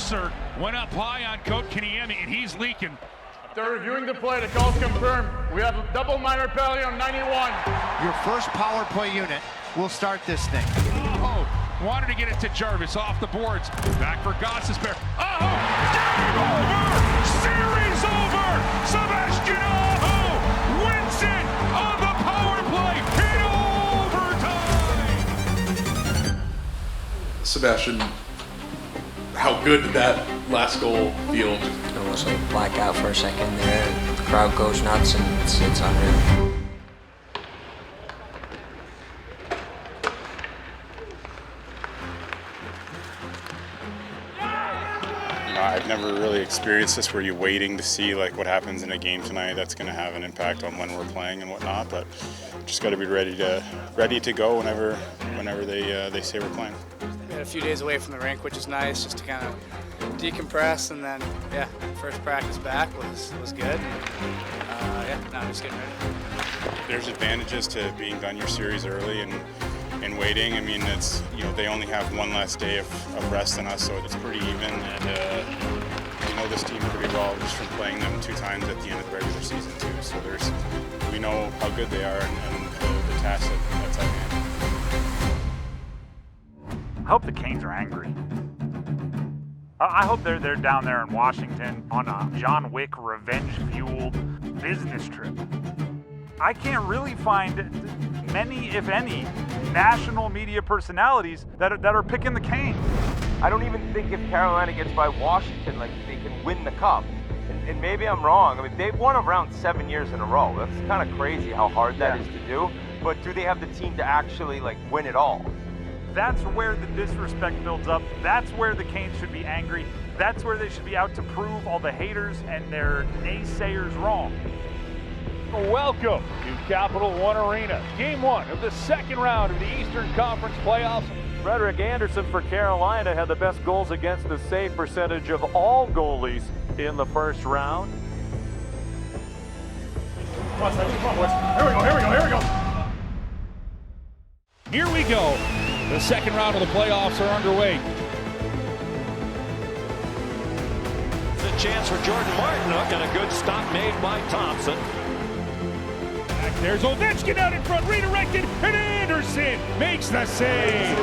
Mercer went up high on Kotkaniemi, and he's leaking. They're reviewing the play. The call's confirmed. We have a double minor penalty on 91. Your first power play unit will start this thing. Oh, wanted to get it to Jarvis off the boards. Back for Gostisbehere. Oh, game over! Series over! Sebastian Aho wins it on the power play in overtime! Sebastian, how good did that last goal feel? Almost like blackout for a second there. The crowd goes nuts and it's unreal. I've never really experienced this where you're waiting to see like what happens in a game tonight. That's going to have an impact on when we're playing and whatnot. But just got to be ready to go whenever they say we're playing. We had a few days away from the rink, which is nice, just to kind of decompress, and then first practice back was good. Now I'm just getting ready. There's advantages to being done your series early and waiting. I mean, it's they only have one less day of rest than us, so it's pretty even. And we know this team pretty well just from playing them 2 times at the end of the regular season too. So we know how good they are and the task that's at hand. I hope the Canes are angry. I hope they're down there in Washington on a John Wick revenge-fueled business trip. I can't really find many, if any, national media personalities that are picking the Canes. I don't even think if Carolina gets by Washington, like they can win the cup. And maybe I'm wrong. I mean, they've won around 7 years in a row. That's kind of crazy how hard that is to do. But do they have the team to actually win it all? That's where the disrespect builds up. That's where the Canes should be angry. That's where they should be out to prove all the haters and their naysayers wrong. Welcome to Capital One Arena. Game 1 of the second round of the Eastern Conference Playoffs. Frederick Anderson for Carolina had the best goals against the save percentage of all goalies in the first round. Here we go. The second round of the playoffs are underway. It's a chance for Jordan Martinook and a good stop made by Thompson. Back there's Ovechkin out in front, redirected, and Anderson makes the save.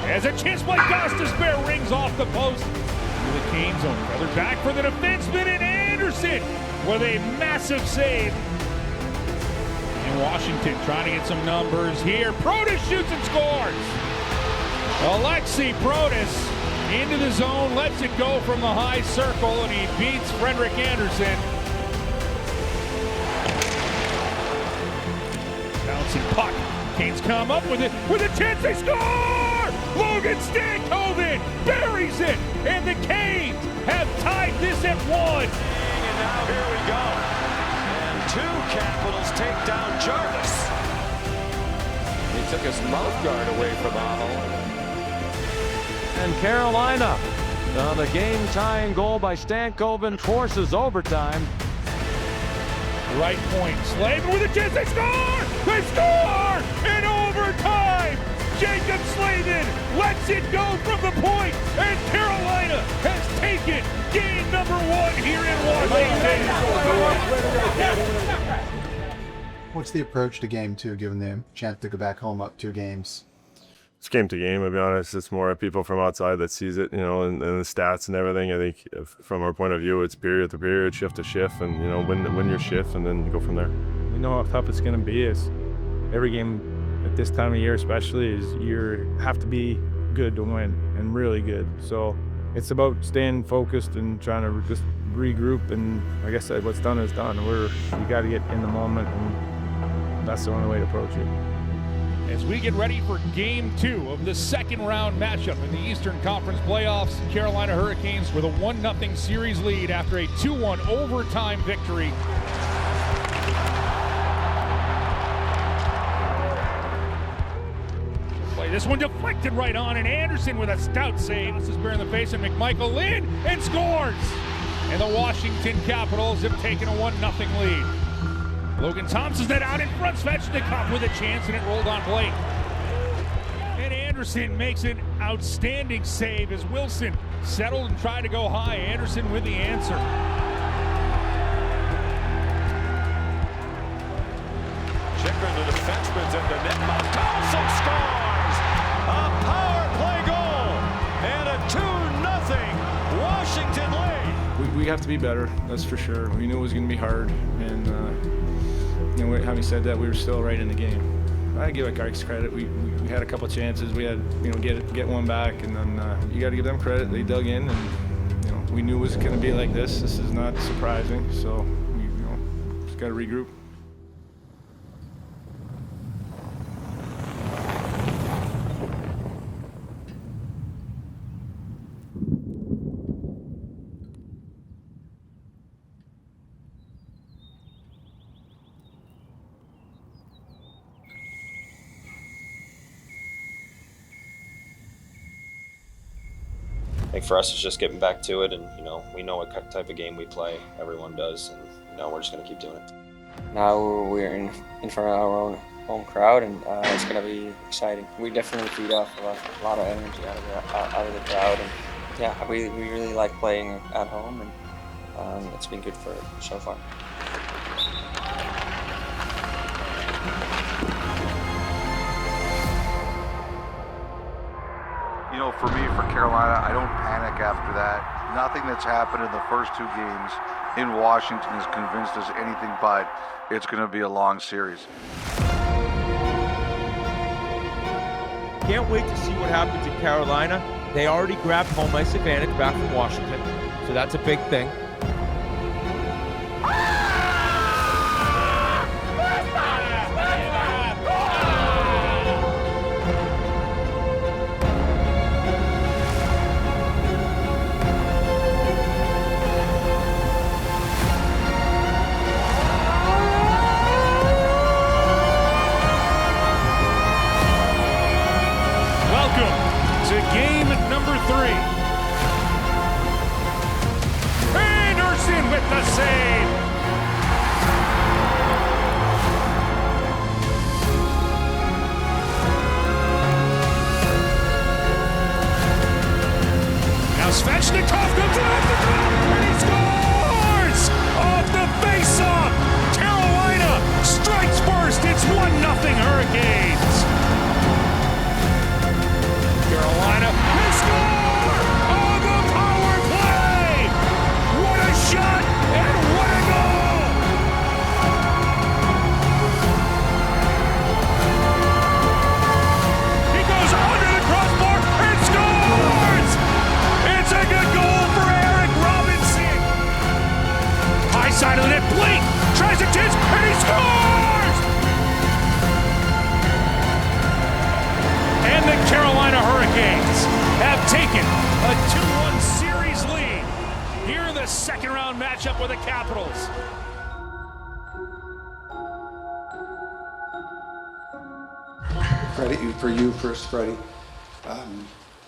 As a chance by Gostisbehere rings off the post. To the Canes zone, feather back for the defenseman, and Anderson with a massive save. And Washington trying to get some numbers here. Protas shoots and scores. Alexi Protas into the zone, lets it go from the high circle, and he beats Frederick Anderson. Bouncing puck. Canes come up with it, with a chance, they score! Logan Stankoven buries it, and the Canes have tied this at 1. And now here we go. And 2 Capitals take down Jarvis. He took his mouth guard away from Aho. And Carolina, the game-tying goal by Stankoven forces overtime. Right point, Slavin with a chance, they score! They score! In overtime! Jacob Slavin lets it go from the point, and Carolina has taken game number 1 here in Washington. What's the approach to game 2, given the chance to go back home up 2 games? It's game to game, I'll be honest. It's more people from outside that sees it, and the stats and everything. I think from our point of view, it's period to period, shift to shift, and, win your shift and then go from there. We know how tough it's going to be. Is every game at this time of year especially is you have to be good to win, and really good. So it's about staying focused and trying to just regroup, and like I said, what's done is done. You got to get in the moment, and that's the only way to approach it. As we get ready for Game 2 of the second round matchup in the Eastern Conference Playoffs, Carolina Hurricanes with a 1-0 series lead after a 2-1 overtime victory. This one deflected right on, and Anderson with a stout save. This is bearing the face, and McMichael in and scores. And the Washington Capitals have taken a 1-0 lead. Logan Thompson's net out in front. Svechnikov with a chance, and it rolled on Blake. And Anderson Anderson makes an outstanding save as Wilson settled and tried to go high. Anderson with the answer. Checker, the defenseman's at the net. Carlson scores! A power play goal! And a 2-0 Washington lead! We have to be better, that's for sure. We knew it was going to be hard, and having said that, we were still right in the game. I give guys credit. We had a couple chances. We had get one back, and then you got to give them credit. They dug in, and we knew it was going to be like this. This is not surprising, so we just got to regroup. I think for us, it's just getting back to it, and we know what type of game we play. Everyone does, and we're just going to keep doing it. Now we're in front of our own home crowd, and it's going to be exciting. We definitely feed off a lot of energy out of the crowd, and yeah, we really like playing at home, and it's been good for so far. For me, for Carolina, I don't panic after that. Nothing that's happened in the first two games in Washington has convinced us anything but it's going to be a long series. Can't wait to see what happens in Carolina. They already grabbed home ice advantage back from Washington, so that's a big thing. Game number 3. Anderson with the save. Now Svechnikov comes off the top and he scores! Off the face-off! Carolina strikes first. It's 1-0 Hurricanes. Carolina, they score! On the power play! What a shot and what a goal! He goes under the crossbar and scores! It's a good goal for Eric Robinson. High side of the net, Blake tries to chance and he scores! And the Carolina Hurricanes have taken a 2-1 series lead here in the second round matchup with the Capitals. Credit for you first, Freddie. I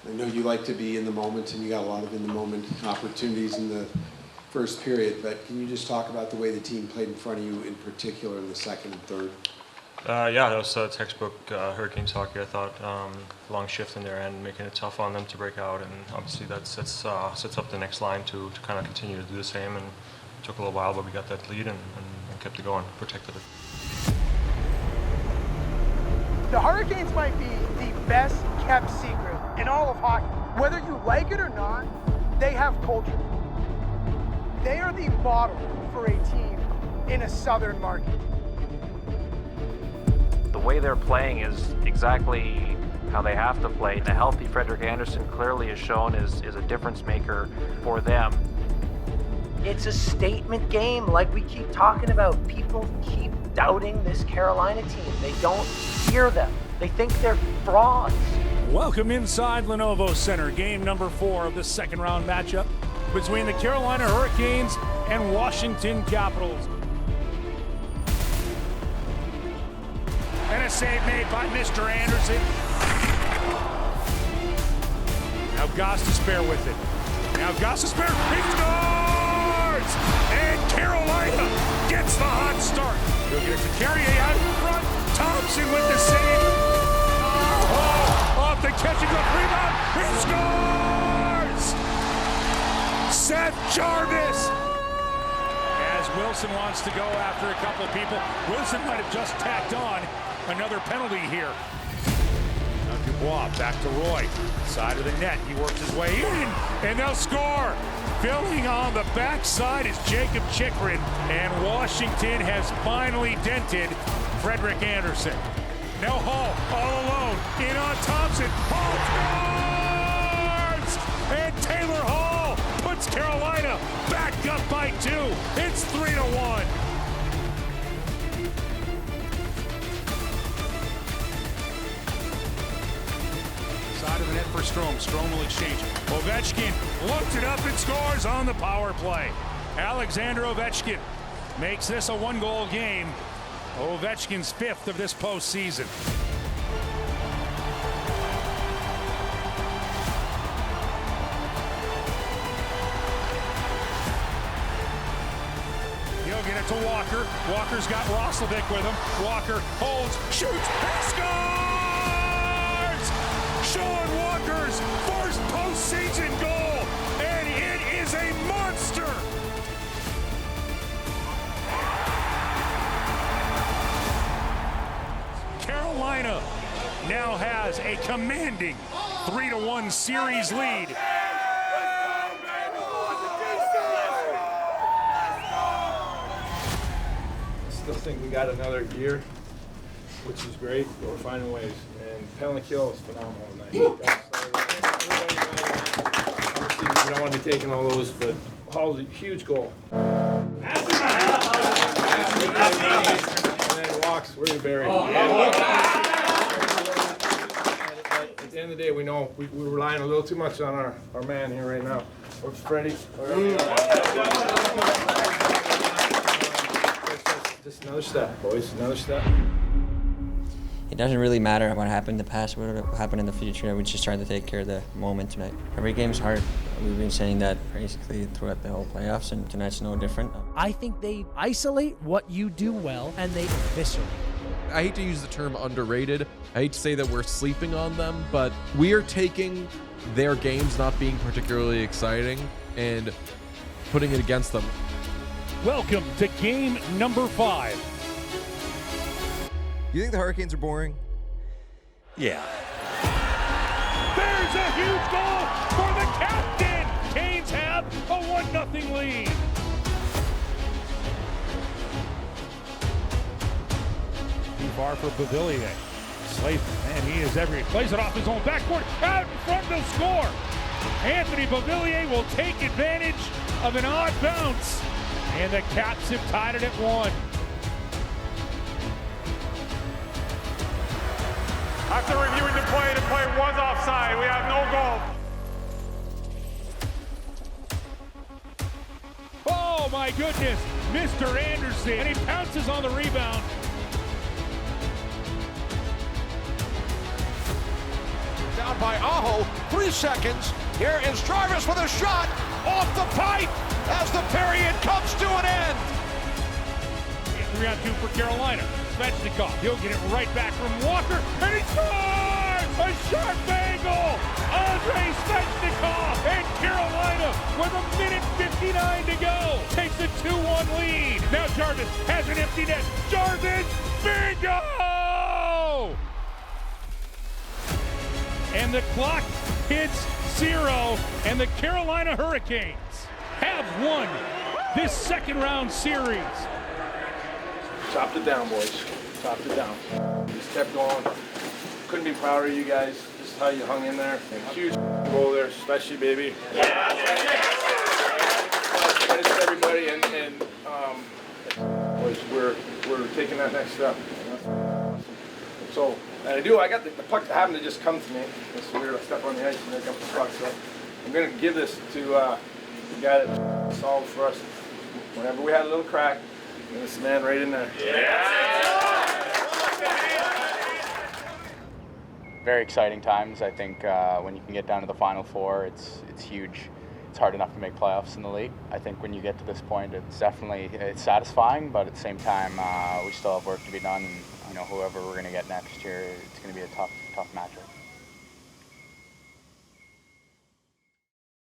know you like to be in the moment, and you got a lot of in the moment opportunities in the first period, but can you just talk about the way the team played in front of you in particular in the second and third? Yeah, that was textbook Hurricanes hockey, I thought. Long shift in their end, making it tough on them to break out, and obviously that sets up the next line to kind of continue to do the same. And it took a little while, but we got that lead and kept it going, protected it. The Hurricanes might be the best kept secret in all of hockey. Whether you like it or not, they have culture. They are the model for a team in a southern market. The way they're playing is exactly how they have to play. The healthy Frederik Andersen clearly has shown is a difference maker for them. It's a statement game like we keep talking about. People keep doubting this Carolina team. They don't hear them. They think they're frauds. Welcome inside Lenovo Center. Game number 4 of the second round matchup between the Carolina Hurricanes and Washington Capitals. And a save made by Mr. Anderson. Now Gostisbehere with it. Now Gostisbehere, he scores! And Carolina gets the hot start. He'll get it to Carrier out in front. Thompson with the save. Oh, off the Stanley catching the rebound. He scores! Seth Jarvis! As Wilson wants to go after a couple of people. Wilson might have just tacked on another penalty here. Now Dubois back to Roy. Side of the net. He works his way in, and they'll score. Filling on the backside is Jacob Chikrin, and Washington has finally dented Frederick Anderson. Now Hall all alone in on Thompson. Hall scores! And Taylor Hall puts Carolina back up by 2. It's 3-1. Side of the net for Strome. Strome will exchange. Ovechkin loads it up and scores on the power play. Alexander Ovechkin makes this a 1-goal game. Ovechkin's 5th of this postseason. He'll get it to Walker. Walker's got Roslovic with him. Walker holds, shoots, and scores! Sean Walker's first postseason goal, and it is a monster! Carolina now has a commanding 3-1 series lead. Still think we got another year, which is great, but we're finding ways. And penalty kill is phenomenal tonight. Obviously, we don't want to be taking all those, but Hall's a huge goal. And then walks, where you bury. At the end of the day, we know we're relying a little too much on our man here right now. What's Freddie? Just another step, boys, another step. It doesn't really matter what happened in the past, what will happen in the future. We just try to take care of the moment tonight. Every game's hard. We've been saying that basically throughout the whole playoffs, and tonight's no different. I think they isolate what you do well, and they eviscerate. I hate to use the term underrated. I hate to say that we're sleeping on them, but we are taking their games not being particularly exciting and putting it against them. Welcome to game number 5. You think the Hurricanes are boring? Yeah. There's a huge goal for the captain. Canes have a 1-0 lead. Too far for Beauvillier. Slavin, man, he is every. Plays it off his own backboard. Out in front to score. Anthony Beauvillier will take advantage of an odd bounce. And the Caps have tied it at 1. After reviewing the play was offside. We have no goal. Oh my goodness, Mr. Anderson, and he pounces on the rebound. Down by Aho, 3 seconds. Here is Jarvis with a shot off the pipe as the period comes to an end. 3-on-2 for Carolina. Svechnikov, he'll get it right back from Walker, and he scores! A sharp angle! Andrei Svechnikov, and Carolina with 1:59 to go takes a 2-1 lead. Now Jarvis has an empty net. Jarvis, bingo! And the clock hits 0, and the Carolina Hurricanes have won this second-round series. Chopped it down, boys. Chopped it down. Just kept going. Couldn't be prouder of you guys. Just how you hung in there. And huge goal there, especially, baby. Credit to everybody, and boys, we're taking that next step. So, and I got the puck happened to just come to me. It's weird. I step on the ice and there comes the puck. So I'm gonna give this to the guy that solved for us whenever we had a little crack. And this man right in there. Very exciting times. I think when you can get down to the Final Four, it's huge. It's hard enough to make playoffs in the league. I think when you get to this point, it's satisfying, but at the same time, we still have work to be done. And whoever we're going to get next year, it's going to be a tough matchup.